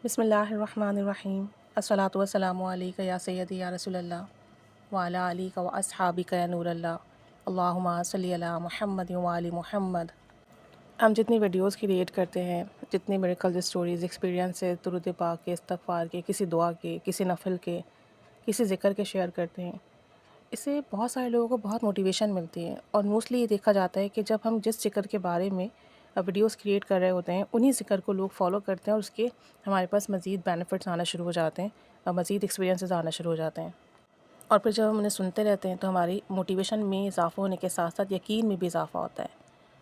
بسم اللہ الرحمن الرحیم الصلاۃ والسلام علیک یا سیدی یا رسول اللہ وعلی علیک و اصحابک یا نور اللہ اللہم صلی علی محمد و علی محمد۔ ہم جتنی ویڈیوز کریٹ کرتے ہیں، جتنی میریکل اسٹوریز، ایکسپیرینسز، درود پاک کے، استغفار کے، کسی دعا کے، کسی نفل کے، کسی ذکر کے شیئر کرتے ہیں، اس سے بہت سارے لوگوں کو بہت موٹیویشن ملتی ہے۔ اور موسٹلی یہ دیکھا جاتا ہے کہ جب ہم جس ذکر کے بارے میں ویڈیوز کریٹ کر رہے ہوتے ہیں، انہی ذکر کو لوگ فالو کرتے ہیں اور اس کے ہمارے پاس مزید بینیفٹس آنا شروع ہو جاتے ہیں اور مزید ایکسپیرینسز آنا شروع ہو جاتے ہیں۔ اور پھر جب ہم انہیں سنتے رہتے ہیں تو ہماری موٹیویشن میں اضافہ ہونے کے ساتھ ساتھ یقین میں بھی اضافہ ہوتا ہے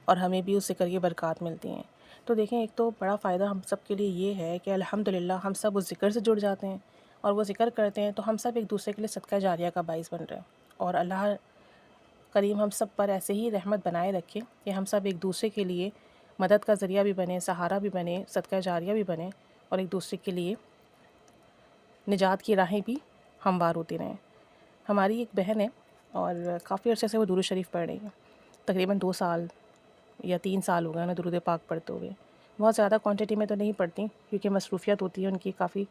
اور ہمیں بھی اس ذکر کی برکات ملتی ہیں۔ تو دیکھیں، ایک تو بڑا فائدہ ہم سب کے لیے یہ ہے کہ الحمدللہ ہم سب اس ذکر سے جڑ جاتے ہیں، اور وہ ذکر کرتے ہیں تو ہم سب ایک دوسرے کے لیے صدقہ جاریہ کا باعث بن رہے ہیں۔ اور اللہ کریم ہم سب پر ایسے ہی رحمت بنائے رکھے کہ ہم سب ایک دوسرے کے لیے مدد کا ذریعہ بھی بنے، سہارا بھی بنے، صدقہ جاریہ بھی بنے، اور ایک دوسرے کے لیے نجات کی راہیں بھی ہموار ہوتی رہیں۔ ہماری ایک بہن ہے اور کافی عرصے سے وہ درود شریف پڑھ رہی ہے، تقریباً 2 سال یا 3 سال ہو گئے انہیں درود پاک پڑھتے ہوئے۔ بہت زیادہ کوانٹٹی میں تو نہیں پڑھتی کیونکہ مصروفیت ہوتی ہے ان کی کافی،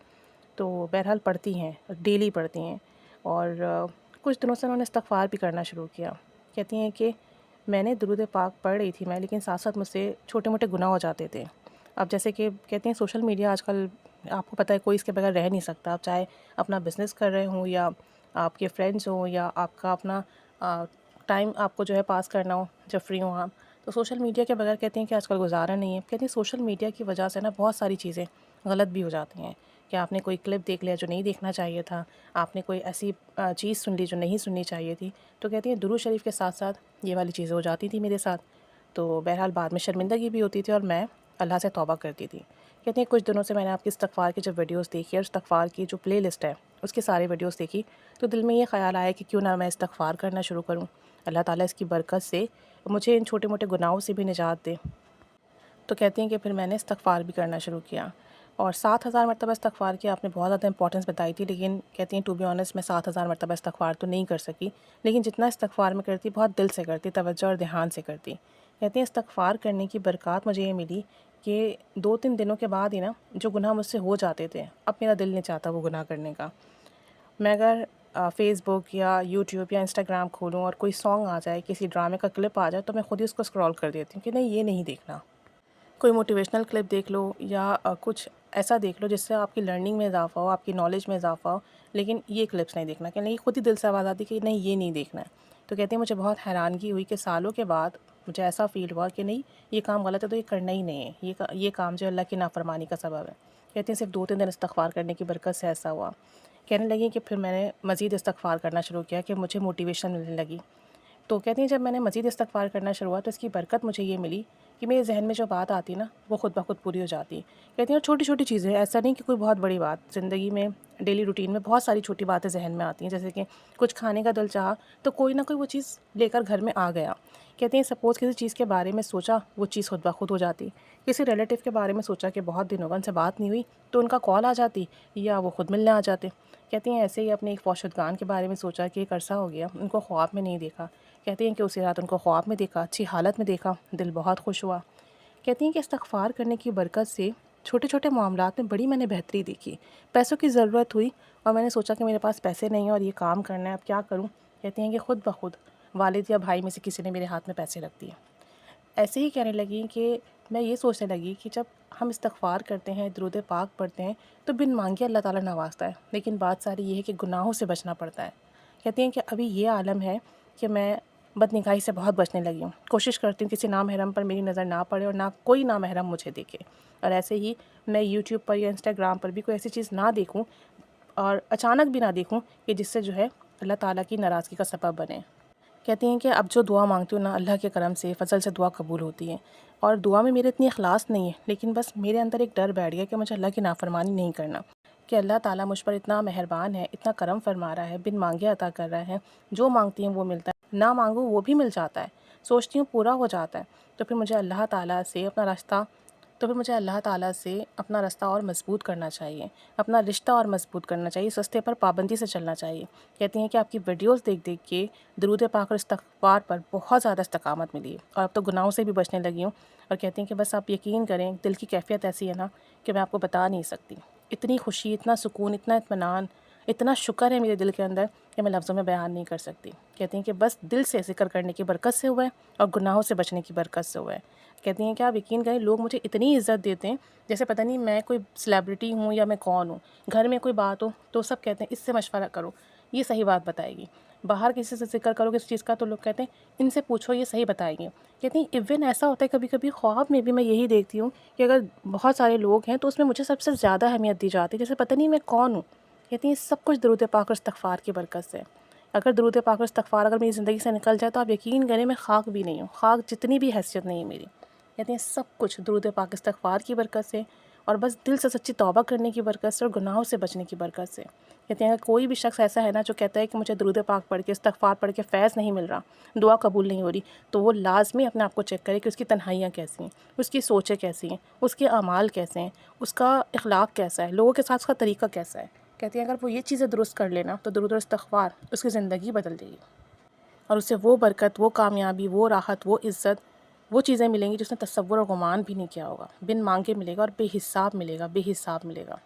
تو بہرحال پڑھتی ہیں، ڈیلی پڑھتی ہیں۔ اور کچھ دنوں سے انہوں نے استغفار بھی کرنا شروع کیا۔ کہتی ہیں کہ میں نے درود پاک پڑھ رہی تھی لیکن ساتھ ساتھ مجھ سے چھوٹے موٹے گناہ ہو جاتے تھے۔ اب جیسے کہ کہتے ہیں سوشل میڈیا آج کل آپ کو پتہ ہے کوئی اس کے بغیر رہ نہیں سکتا، آپ چاہے اپنا بزنس کر رہے ہوں یا آپ کے فرینڈز ہوں یا آپ کا اپنا ٹائم آپ کو جو ہے پاس کرنا ہو جب فری ہوں آپ، تو سوشل میڈیا کے بغیر کہتے ہیں کہ آج کل گزارا نہیں ہے۔ کہتے ہیں سوشل میڈیا کی وجہ سے نا بہت ساری چیزیں غلط بھی ہو جاتی ہیں، کہ آپ نے کوئی کلپ دیکھ لیا جو نہیں دیکھنا چاہیے تھا، آپ نے کوئی ایسی چیز سن لی جو نہیں سننی چاہیے تھی۔ تو کہتی ہیں درود شریف کے ساتھ ساتھ یہ والی چیزیں ہو جاتی تھی میرے ساتھ، تو بہرحال بعد میں شرمندگی بھی ہوتی تھی اور میں اللہ سے توبہ کرتی تھی۔ کہتی ہیں کچھ دنوں سے میں نے آپ کی استغفار کی جب ویڈیوز دیکھی اور استغفار کی جو پلے لسٹ ہے اس کی ساری ویڈیوز دیکھی، تو دل میں یہ خیال آیا کہ کیوں نہ میں استغفار کرنا شروع کروں، اللہ تعالیٰ اس کی برکت سے مجھے ان چھوٹے موٹے گناہوں سے بھی نجات دے۔ تو کہتی ہیں کہ پھر میں نے استغفار بھی کرنا شروع کیا، اور 7,000 مرتبہ استغفار کی آپ نے بہت زیادہ امپورٹنس بتائی تھی، لیکن کہتی ہیں ٹو بی آنیسٹ میں 7,000 مرتبہ استغفار تو نہیں کر سکی، لیکن جتنا استغفار میں کرتی بہت دل سے کرتی، توجہ اور دھیان سے کرتی۔ کہتی ہیں استغفار کرنے کی برکات مجھے یہ ملی کہ 2-3 دنوں کے بعد ہی نا جو گناہ مجھ سے ہو جاتے تھے اب میرا دل نہیں چاہتا وہ گناہ کرنے کا۔ میں اگر فیس بک یا یوٹیوب یا انسٹاگرام کھولوں اور کوئی سانگ آ جائے، کسی ڈرامے کا کلپ آ جائے، تو میں خود ہی اس کو اسکرول کر دیتی ہوں کہ نہیں یہ نہیں دیکھنا۔ کوئی موٹیویشنل کلپ دیکھ لو یا کچھ ایسا دیکھ لو جس سے آپ کی لرننگ میں اضافہ ہو، آپ کی نالج میں اضافہ ہو، لیکن یہ کلپس نہیں دیکھنا، کہ نہیں خود ہی دل سے آواز آتی کہ نہیں یہ نہیں دیکھنا ہے۔ تو کہتے ہیں مجھے بہت حیرانگی ہوئی کہ سالوں کے بعد مجھے ایسا فیل ہوا کہ نہیں یہ کام غلط ہے تو یہ کرنا ہی نہیں ہے، یہ کام جو اللہ کی نافرمانی کا سبب ہے۔ کہتے ہیں صرف 2-3 دن استغفار کرنے کی برکت سے ایسا ہوا۔ کہنے لگی کہ پھر میں نے مزید استغفار کرنا شروع کیا کہ مجھے موٹیویشن ملنے لگی۔ تو کہتی ہیں جب میں نے مزید استغفار کرنا شروع ہوا تو اس کی برکت مجھے یہ ملی کہ میرے ذہن میں جو بات آتی نا وہ خود بخود پوری ہو جاتی۔ کہتی ہیں چھوٹی چھوٹی چیزیں، ایسا نہیں کہ کوئی بہت بڑی بات، زندگی میں ڈیلی روٹین میں بہت ساری چھوٹی باتیں ذہن میں آتی ہیں، جیسے کہ کچھ کھانے کا دل چاہا تو کوئی نہ کوئی وہ چیز لے کر گھر میں آ گیا۔ کہتے ہیں سپوز کسی چیز کے بارے میں سوچا وہ چیز خود بخود ہو جاتی، کسی ریلیٹیو کے بارے میں سوچا کہ بہت دن ہو گئے ان سے بات نہیں ہوئی تو ان کا کال آ جاتی یا وہ خود ملنے آ جاتے۔ کہتی ہیں ایسے ہی اپنے ایک فوشدگان کے بارے میں سوچا کہ ایک عرصہ ہو گیا ان کو خواب میں نہیں دیکھا، کہتی ہیں کہ اسی رات ان کو خواب میں دیکھا، اچھی حالت میں دیکھا، دل بہت خوش ہوا۔ کہتی ہیں کہ استغفار کرنے کی برکت سے چھوٹے چھوٹے معاملات میں بڑی میں نے بہتری دیکھی۔ پیسوں کی ضرورت ہوئی اور میں نے سوچا کہ میرے پاس پیسے نہیں ہیں اور یہ کام کرنا ہے، اب کیا کروں؟ کہتی ہیں کہ خود بخود والد یا بھائی میں سے کسی نے میرے ہاتھ میں پیسے رکھ دیے۔ ایسے ہی کہنے لگی کہ میں یہ سوچنے لگی کہ جب ہم استغفار کرتے ہیں، درود پاک پڑھتے ہیں تو بن مانگے اللہ تعالیٰ نوازتا ہے، لیکن بات ساری یہ ہے کہ گناہوں سے بچنا پڑتا ہے۔ کہتی ہیں کہ ابھی یہ عالم ہے کہ میں بد نگاہی سے بہت بچنے لگی ہوں، کوشش کرتی ہوں کسی نامحرم پر میری نظر نہ پڑے اور نہ کوئی نامحرم مجھے دیکھے، اور ایسے ہی میں یوٹیوب پر یا انسٹاگرام پر بھی کوئی ایسی چیز نہ دیکھوں اور اچانک بھی نہ دیکھوں کہ جس سے جو ہے اللہ تعالیٰ کی ناراضگی کا سبب بنے۔ کہتی ہیں کہ اب جو دعا مانگتی ہوں نا اللہ کے کرم سے فضل سے دعا قبول ہوتی ہے، اور دعا میں میرے اتنی اخلاص نہیں ہے، لیکن بس میرے اندر ایک ڈر بیٹھ گیا کہ مجھے اللہ کی نافرمانی نہیں کرنا، کہ اللہ تعالیٰ مجھ پر اتنا مہربان ہے، اتنا کرم فرما رہا ہے، بن مانگے عطا کر رہا ہے، جو مانگتی ہیں وہ ملتا ہے، نہ مانگو وہ بھی مل جاتا ہے، سوچتی ہوں پورا ہو جاتا ہے۔ تو پھر مجھے اللہ تعالیٰ سے اپنا رستہ اور مضبوط کرنا چاہیے، اپنا رشتہ اور مضبوط کرنا چاہیے، اس رستے پر پابندی سے چلنا چاہیے۔ کہتی ہیں کہ آپ کی ویڈیوز دیکھ دیکھ کے درود پاک اور استغفار پر بہت زیادہ استقامت ملی اور اب تو گناہوں سے بھی بچنے لگی ہوں، اور کہتی ہیں کہ بس آپ یقین کریں دل کی کیفیت ایسی ہے نا کہ میں آپ کو بتا نہیں سکتی۔ اتنی خوشی، اتنا سکون، اتنا اطمینان، اتنا شکر ہے میرے دل کے اندر کہ میں لفظوں میں بیان نہیں کر سکتی۔ کہتی ہیں کہ بس دل سے ذکر کرنے کی برکت سے ہوا ہے اور گناہوں سے بچنے کی برکت سے ہوا ہے۔ کہتی ہیں کہ آپ یقین کریں لوگ مجھے اتنی عزت دیتے ہیں جیسے پتہ نہیں میں کوئی سیلیبریٹی ہوں یا میں کون ہوں۔ گھر میں کوئی بات ہو تو سب کہتے ہیں اس سے مشورہ کرو، یہ صحیح بات بتائے گی۔ باہر کسی سے ذکر کرو کسی چیز کا تو لوگ کہتے ہیں ان سے پوچھو یہ صحیح بتائیں گے۔ کہتی ہیں ایون ایسا ہوتا ہے کبھی کبھی خواب میں بھی میں یہی دیکھتی ہوں کہ اگر بہت سارے لوگ ہیں تو اس میں مجھے سب سے زیادہ اہمیت دی جاتی ہے، جیسے پتہ نہیں میں کون ہوں۔ کہتی ہیں سب کچھ درود پاک اور استغفار کی برکت سے۔ اگر درود پاک اور استغفار اگر میری زندگی سے نکل جائے تو آپ یقین کریں میں خاک بھی نہیں ہوں، خاک جتنی بھی حیثیت نہیں ہے میری۔ کہتی ہیں سب کچھ درود پاک استغفار کی برکت سے اور بس دل سے سچی توبہ کرنے کی برکت سے اور گناہوں سے بچنے کی برکت سے۔ کہتے ہیں اگر کوئی بھی شخص ایسا ہے نا جو کہتا ہے کہ مجھے درود پاک پڑھ کے استغفار پڑھ کے فیض نہیں مل رہا، دعا قبول نہیں ہو رہی، تو وہ لازمی اپنے آپ کو چیک کرے کہ اس کی تنہائیاں کیسی ہیں، اس کی سوچیں کیسی ہیں، اس کے اعمال کیسے ہیں، اس کا اخلاق کیسا ہے، لوگوں کے ساتھ اس کا طریقہ کیسا ہے۔ کہتی ہیں اگر وہ یہ چیزیں درست کر لینا تو درود اور استغفار اس کی زندگی بدل دے گی اور اسے وہ برکت، وہ کامیابی، وہ راحت، وہ عزت، وہ چیزیں ملیں گی جس نے تصور اور گمان بھی نہیں کیا ہوگا، بن مانگے ملے گا اور بے حساب ملے گا، بے حساب ملے گا۔